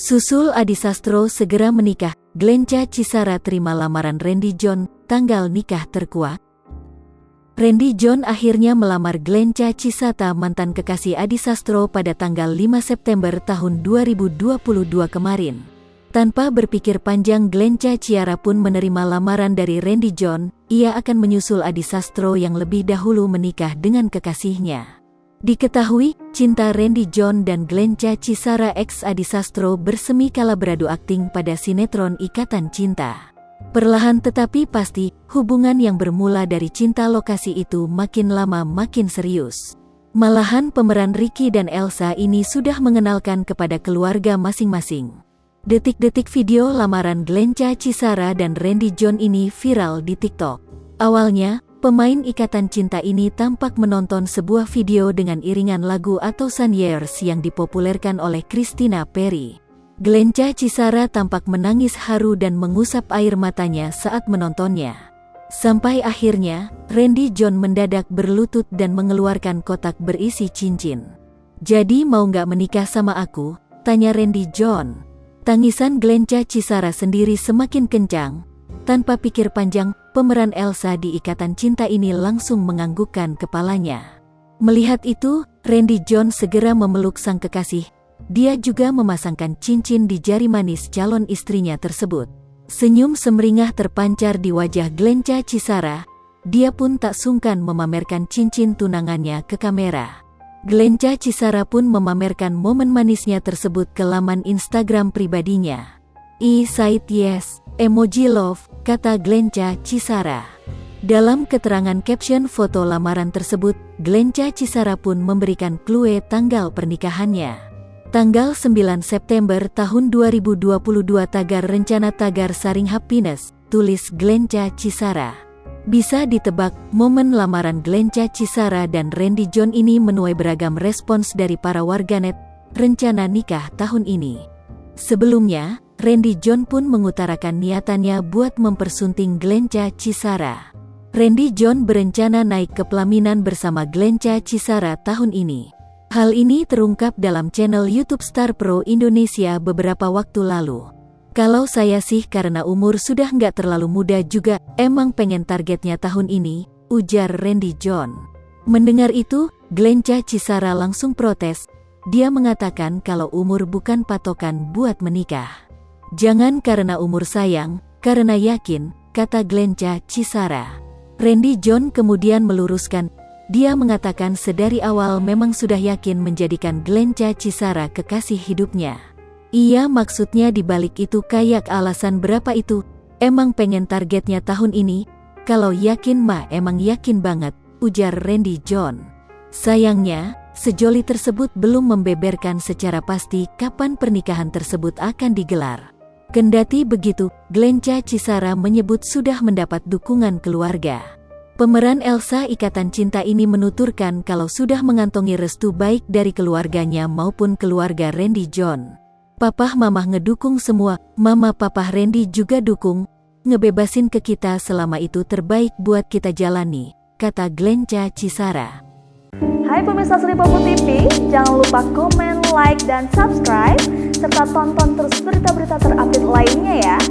Susul Adi Sastro segera menikah, Glenca Cisara terima lamaran Randy John, tanggal nikah terkuat. Randy John akhirnya melamar Glenca Cisata, mantan kekasih Adi Sastro, pada tanggal 5 September tahun 2022 kemarin. Tanpa berpikir panjang, Glenca Cisara pun menerima lamaran dari Randy John. Ia akan menyusul Adi Sastro yang lebih dahulu menikah dengan kekasihnya. Diketahui, cinta Randy John dan Glenca Cisara ex Adi Sastro bersemi kala beradu akting pada sinetron Ikatan Cinta. Perlahan tetapi pasti, hubungan yang bermula dari cinta lokasi itu makin lama makin serius. Malahan pemeran Ricky dan Elsa ini sudah mengenalkan kepada keluarga masing-masing. Detik-detik video lamaran Glenca Cisara dan Randy John ini viral di TikTok. Awalnya, pemain Ikatan Cinta ini tampak menonton sebuah video dengan iringan lagu atau Sun Years yang dipopulerkan oleh Christina Perry. Glenca Cisara tampak menangis haru dan mengusap air matanya saat menontonnya. Sampai akhirnya, Randy John mendadak berlutut dan mengeluarkan kotak berisi cincin. "Jadi mau nggak menikah sama aku?" tanya Randy John. Tangisan Glenca Cisara sendiri semakin kencang. Tanpa pikir panjang, pemeran Elsa di Ikatan Cinta ini langsung menganggukkan kepalanya. Melihat itu, Randy John segera memeluk sang kekasih. Dia juga memasangkan cincin di jari manis calon istrinya tersebut. Senyum semeringah terpancar di wajah Glenca Cisara. Dia pun tak sungkan memamerkan cincin tunangannya ke kamera. Glenca Cisara pun memamerkan momen manisnya tersebut ke laman Instagram pribadinya. "I said yes, emoji love," kata Glenca Cisara. Dalam keterangan caption foto lamaran tersebut, Glenca Cisara pun memberikan clue tanggal pernikahannya. Tanggal 9 September tahun 2022, tagar rencana tagar saring happiness, tulis Glenca Cisara. Bisa ditebak, momen lamaran Glenca Cisara dan Randy John ini menuai beragam respons dari para warganet rencana nikah tahun ini. Sebelumnya, Randy John pun mengutarakan niatannya buat mempersunting Glenca Cisara. Randy John berencana naik ke pelaminan bersama Glenca Cisara tahun ini. Hal ini terungkap dalam channel YouTube Star Pro Indonesia beberapa waktu lalu. "Kalau saya sih karena umur sudah nggak terlalu muda juga, emang pengen targetnya tahun ini," ujar Randy John. Mendengar itu, Glenca Cisara langsung protes. Dia mengatakan kalau umur bukan patokan buat menikah. "Jangan karena umur sayang, karena yakin," kata Glenca Cisara. Randy John kemudian meluruskan, dia mengatakan sedari awal memang sudah yakin menjadikan Glenca Cisara kekasih hidupnya. Iya, maksudnya dibalik itu kayak alasan berapa itu, emang pengen targetnya tahun ini, kalau yakin mah emang yakin banget, ujar Randy John. Sayangnya, sejoli tersebut belum membeberkan secara pasti kapan pernikahan tersebut akan digelar. Kendati begitu, Glenca Cisara menyebut sudah mendapat dukungan keluarga. Pemeran Elsa Ikatan Cinta ini menuturkan kalau sudah mengantongi restu baik dari keluarganya maupun keluarga Randy John. "Papah mamah ngedukung semua, mama papah Randy juga dukung, ngebebasin ke kita selama itu terbaik buat kita jalani," kata Glenca Cisara. Hai pemirsa Sri Popo TV, jangan lupa komen, like, dan subscribe, serta tonton terus berita-berita terupdate lainnya ya.